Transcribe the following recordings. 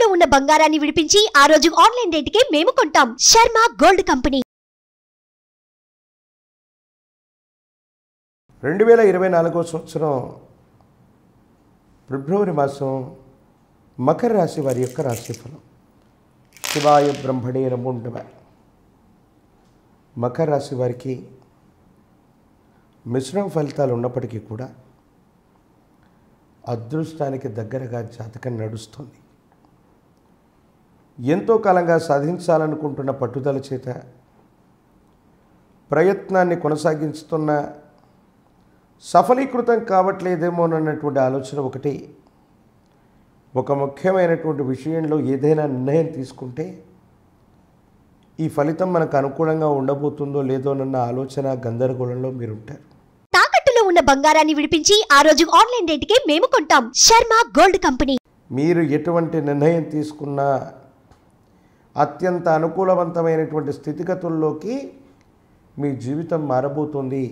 తాకట్టులో ఉన్న బంగారాన్ని విడిపించి ఆ రోజు ఆన్లైన్ రేటుకే మేము కొంటాం. Sharma gold company. 2024 సంవత్సరం ఫిబ్రవరి మాసం మకర రాశి వారి యొక్క రాశిఫలం. శివాయ బ్రహ్మణే నమో నమః. మకర రాశి వారికి మిశ్రమ ఫలితాలు ఉన్నప్పటికీ కూడా అదృష్టానికి దగ్గరగా జాతకం నడుస్తుంది. ఎంతో కాలంగా సాధించాలనుకుంటున్న పట్టుదల చేత ప్రయత్నాన్ని కొనసాగిస్తున్న సఫలీకృతం కావట్లేదేమోనన్నటువంటి ఆలోచన ఒకటి. ఒక ముఖ్యమైనటువంటి విషయంలో ఏదైనా నిర్ణయం తీసుకుంటే ఈ ఫలితం మనకు అనుకూలంగా ఉండబోతుందో లేదోనన్న ఆలోచన గందరగోళంలో మీరుంటారు. తాకట్టులో ఉన్న బంగారాన్ని విడిపించి ఆ రోజు ఆన్లైన్ రేటుకే మేము కొంటాం. Sharma gold company. మీరు ఎటువంటి నిర్ణయం తీసుకున్నా అత్యంత అనుకూలవంతమైనటువంటి స్థితిగతుల్లోకి మీ జీవితం మారబోతుంది.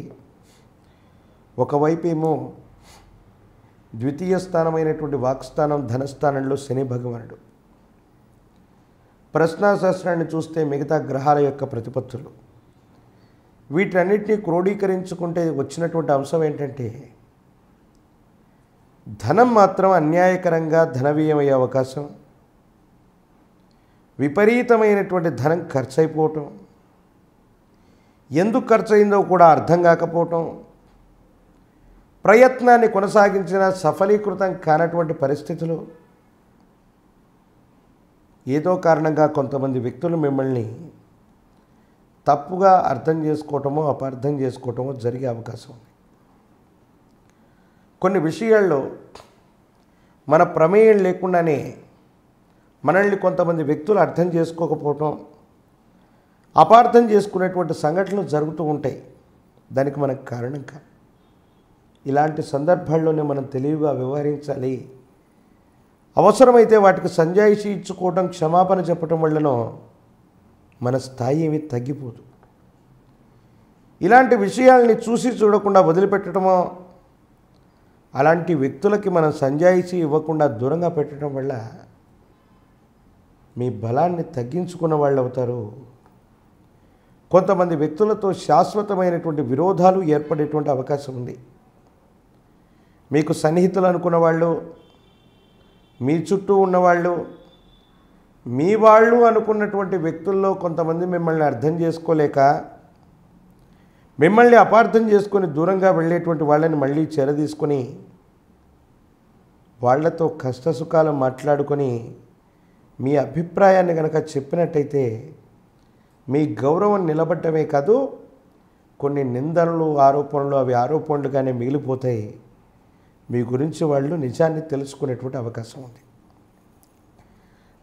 ఒకవైపు ఏమో ద్వితీయ స్థానమైనటువంటి వాక్స్థానం ధనస్థానంలో శని భగవానుడు. ప్రశ్నాశాస్త్రాన్ని చూస్తే మిగతా గ్రహాల యొక్క ప్రతిపత్తులు వీటన్నిటినీ క్రోడీకరించుకుంటే వచ్చినటువంటి అంశం ఏంటంటే ధనం మాత్రం అన్యాయకరంగా ధన వ్యయమయ్యే అవకాశం, విపరీతమైనటువంటి ధనం ఖర్చు అయిపోవటం, ఎందుకు ఖర్చు అయిందో కూడా అర్థం కాకపోవటం, ప్రయత్నాన్ని కొనసాగించిన సఫలీకృతం కానటువంటి పరిస్థితులు, ఏదో కారణంగా కొంతమంది వ్యక్తులు మిమ్మల్ని తప్పుగా అర్థం చేసుకోవటమో అపార్థం చేసుకోవటమో జరిగే అవకాశం ఉంది. కొన్ని విషయాల్లో మన ప్రమేయం లేకుండానే మనల్ని కొంతమంది వ్యక్తులు అర్థం చేసుకోకపోవటం, అపార్థం చేసుకునేటువంటి సంఘటనలు జరుగుతూ ఉంటాయి. దానికి మనకు కారణం కాదు. ఇలాంటి సందర్భాల్లోనే మనం తెలివిగా వ్యవహరించాలి. అవసరమైతే వాటికి సంజాయిషీ ఇచ్చుకోవడం, క్షమాపణ చెప్పడం వల్లనో మన స్థాయి ఏమీ తగ్గిపోదు. ఇలాంటి విషయాల్ని చూసి చూడకుండా వదిలిపెట్టడమో, అలాంటి వ్యక్తులకి మనం సంజాయిషీ ఇవ్వకుండా దూరంగా పెట్టడం వల్ల మీ బలాన్ని తగ్గించుకున్న వాళ్ళు అవుతారు. కొంతమంది వ్యక్తులతో శాశ్వతమైనటువంటి విరోధాలు ఏర్పడేటువంటి అవకాశం ఉంది. మీకు సన్నిహితులు అనుకున్న వాళ్ళు, మీ చుట్టూ ఉన్నవాళ్ళు, మీ వాళ్ళు అనుకున్నటువంటి వ్యక్తుల్లో కొంతమంది మిమ్మల్ని అర్థం చేసుకోలేక మిమ్మల్ని అపార్థం చేసుకొని దూరంగా వెళ్ళేటువంటి వాళ్ళని మళ్ళీ చేరదీసుకొని వాళ్లతో కష్టసుఖాలు మాట్లాడుకొని మీ అభిప్రాయాన్ని కనుక చెప్పినట్టయితే మీ గౌరవం నిలబడటమే కాదు, కొన్ని నిందలు ఆరోపణలు అవి ఆరోపణలుగానే మిగిలిపోతాయి. మీ గురించి వాళ్ళు నిజాన్ని తెలుసుకునేటువంటి అవకాశం ఉంది.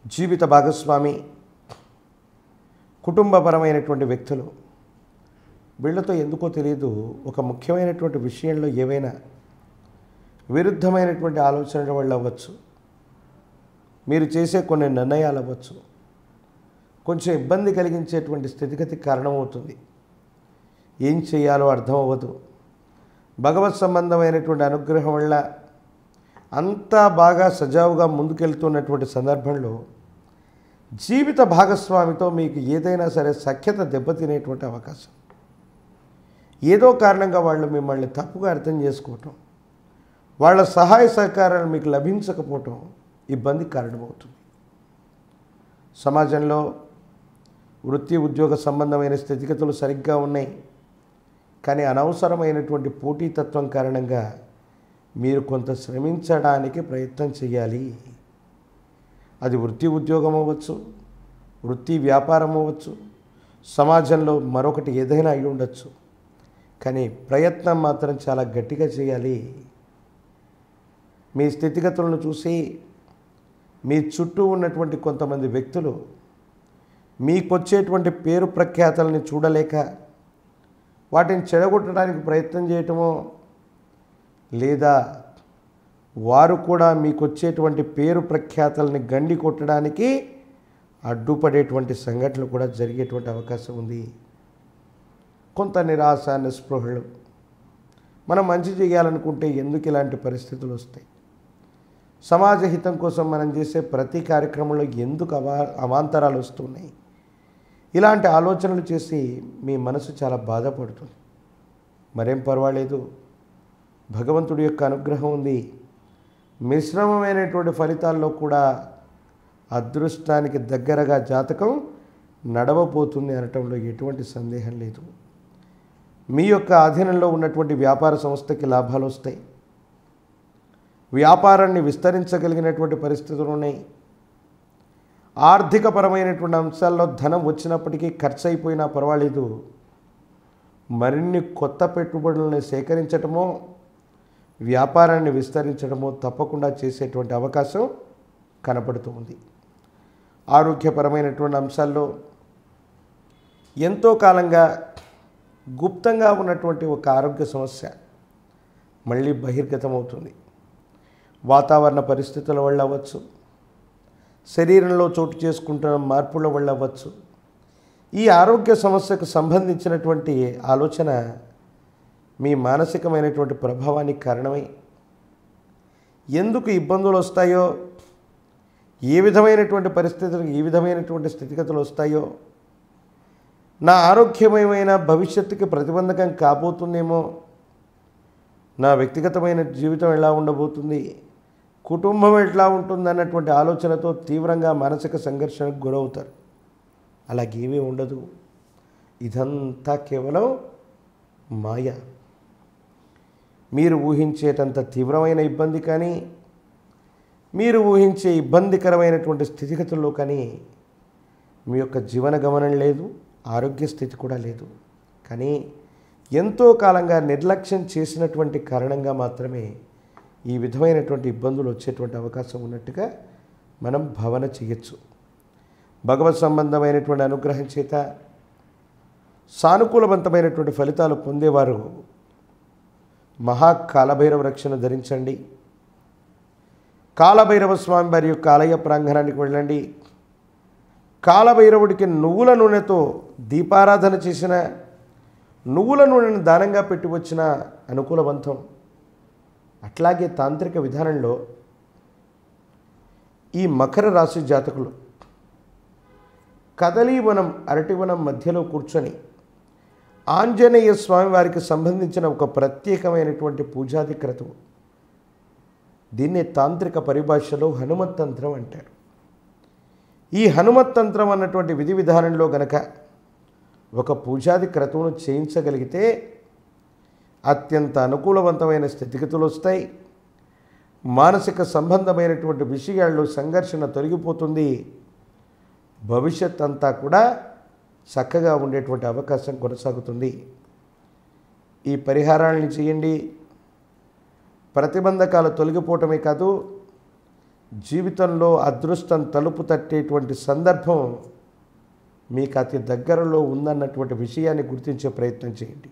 జీవిత భాగస్వామి, కుటుంబపరమైనటువంటి వ్యక్తులు, వీళ్ళతో ఎందుకో తెలియదు ఒక ముఖ్యమైనటువంటి విషయంలో ఏవైనా విరుద్ధమైనటువంటి ఆలోచనల వల్ల అవ్వచ్చు, మీరు చేసే కొన్ని నిర్ణయాలు అవ్వచ్చు, కొంచెం ఇబ్బంది కలిగించేటువంటి స్థితిగతికి కారణమవుతుంది. ఏం చేయాలో అర్థం అవ్వదు. భగవత్ సంబంధమైనటువంటి అనుగ్రహం వల్ల అంతా బాగా సజావుగా ముందుకెళ్తున్నటువంటి సందర్భంలో జీవిత భాగస్వామితో మీకు ఏదైనా సరే సఖ్యత దెబ్బతినేటువంటి అవకాశం. ఏదో కారణంగా వాళ్ళు మిమ్మల్ని తప్పుగా అర్థం చేసుకోవటం, వాళ్ళ సహాయ సహకారాలు మీకు లభించకపోవటం ఇబ్బంది కారణమవుతుంది. సమాజంలో వృత్తి ఉద్యోగ సంబంధమైన స్థితిగతులు సరిగ్గా ఉన్నాయి, కానీ అనవసరమైనటువంటి పోటీతత్వం కారణంగా మీరు కొంత శ్రమించడానికి ప్రయత్నం చేయాలి. అది వృత్తి ఉద్యోగం అవ్వచ్చు, వృత్తి వ్యాపారం అవ్వచ్చు, సమాజంలో మరొకటి ఏదైనా అయి ఉండొచ్చు. కానీ ప్రయత్నం మాత్రం చాలా గట్టిగా చేయాలి. మీ స్థితిగతులను చూసి మీ చుట్టూ ఉన్నటువంటి కొంతమంది వ్యక్తులు మీకొచ్చేటువంటి పేరు ప్రఖ్యాతల్ని చూడలేక వాటిని చెడగొట్టడానికి ప్రయత్నం చేయటమో, లేదా వారు కూడా మీకు వచ్చేటువంటి పేరు ప్రఖ్యాతల్ని గండి కొట్టడానికి అడ్డుపడేటువంటి సంఘటనలు కూడా జరిగేటువంటి అవకాశం ఉంది. కొంత నిరాశ, నిస్పృహలు, మనం మంచి చేయాలనుకుంటే ఎందుకు ఇలాంటి పరిస్థితులు వస్తాయి? సమాజ హితం కోసం మనం చేసే ప్రతి కార్యక్రమంలో ఎందుకు అవాంతరాలు వస్తున్నాయి? ఇలాంటి ఆలోచనలు చేసి మీ మనసు చాలా బాధపడుతుంది. మరేం పర్వాలేదు, భగవంతుడి యొక్క అనుగ్రహం ఉంది. మిశ్రమమైనటువంటి ఫలితాల్లో కూడా అదృష్టానికి దగ్గరగా జాతకం నడవబోతుంది అనటంలో ఎటువంటి సందేహం లేదు. మీ యొక్క ఆధీనంలో ఉన్నటువంటి వ్యాపార సంస్థకి లాభాలు వస్తాయి. వ్యాపారాన్ని విస్తరించగలిగినటువంటి పరిస్థితులు ఉన్నాయి. ఆర్థికపరమైనటువంటి అంశాల్లో ధనం వచ్చినప్పటికీ ఖర్చు అయిపోయినా పర్వాలేదు, మరిన్ని కొత్త పెట్టుబడులను సేకరించటమో వ్యాపారాన్ని విస్తరించడమో తప్పకుండా చేసేటువంటి అవకాశం కనపడుతూ ఉంది. ఆరోగ్యపరమైనటువంటి అంశాల్లో ఎంతో కాలంగా గుప్తంగా ఉన్నటువంటి ఒక ఆరోగ్య సమస్య మళ్ళీ బహిర్గతమవుతుంది. వాతావరణ పరిస్థితుల వల్ల అవ్వచ్చు, శరీరంలో చోటు చేసుకుంటున్న మార్పుల వల్ల అవ్వచ్చు. ఈ ఆరోగ్య సమస్యకు సంబంధించినటువంటి ఆలోచన మీ మానసికమైనటువంటి ప్రభావానికి కారణమై ఎందుకు ఇబ్బందులు వస్తాయో, ఏ విధమైనటువంటి పరిస్థితులు, ఏ విధమైనటువంటి స్థితిగతులు వస్తాయో, నా ఆరోగ్యమయమైన భవిష్యత్తుకి ప్రతిబంధకం కాబోతుందేమో, నా వ్యక్తిగతమైన జీవితం ఎలా ఉండబోతుంది, కుటుంబం ఎట్లా ఉంటుంది అన్నటువంటి ఆలోచనతో తీవ్రంగా మానసిక సంఘర్షణకు గురవుతారు. అలాగేమీ ఉండదు. ఇదంతా కేవలం మాయ. మీరు ఊహించేటంత తీవ్రమైన ఇబ్బంది కానీ, మీరు ఊహించే ఇబ్బందికరమైనటువంటి స్థితిగతుల్లో కానీ మీ యొక్క జీవన గమనం లేదు, ఆరోగ్య స్థితి కూడా లేదు. కానీ ఎంతో కాలంగా నిర్లక్ష్యం చేసినటువంటి కారణంగా మాత్రమే ఈ విధమైనటువంటి ఇబ్బందులు వచ్చేటువంటి అవకాశం ఉన్నట్టుగా మనం భావన చేయొచ్చు. భగవత్ సంబంధమైనటువంటి అనుగ్రహం చేత సానుకూలవంతమైనటువంటి ఫలితాలు పొందేవారు మహాకాలభైరవ రక్షణ ధరించండి. కాలభైరవ స్వామి వారి యొక్క ఆలయ ప్రాంగణానికి వెళ్ళండి. కాలభైరవుడికి నువ్వుల నూనెతో దీపారాధన చేసిన, నువ్వుల నూనెను దానంగా పెట్టి వచ్చిన అనుకూలవంతం. అట్లాగే తాంత్రిక విధానంలో ఈ మకర రాశి జాతకులు కదలీవనం, అరటివనం మధ్యలో కూర్చొని ఆంజనేయ స్వామి వారికి సంబంధించిన ఒక ప్రత్యేకమైనటువంటి పూజాది క్రతువు, దీన్నే తాంత్రిక పరిభాషలో హనుమత్ తంత్రం అంటారు. ఈ హనుమత్ తంత్రం అన్నటువంటి విధి విధానంలో గనక ఒక పూజాది క్రతువును చేయించగలిగితే అత్యంత అనుకూలవంతమైన స్థితిగతులు వస్తాయి. మానసిక సంబంధమైనటువంటి విషయాల్లో సంఘర్షణ తొలగిపోతుంది. భవిష్యత్ అంతా కూడా చక్కగా ఉండేటువంటి అవకాశం కొనసాగుతుంది. ఈ పరిహారాలను చేయండి. ప్రతిబంధకాలు తొలగిపోవటమే కాదు, జీవితంలో అదృష్టం తలుపు తట్టేటువంటి సందర్భం మీకు అతి దగ్గరలో ఉందన్నటువంటి విషయాన్ని గుర్తించే ప్రయత్నం చేయండి.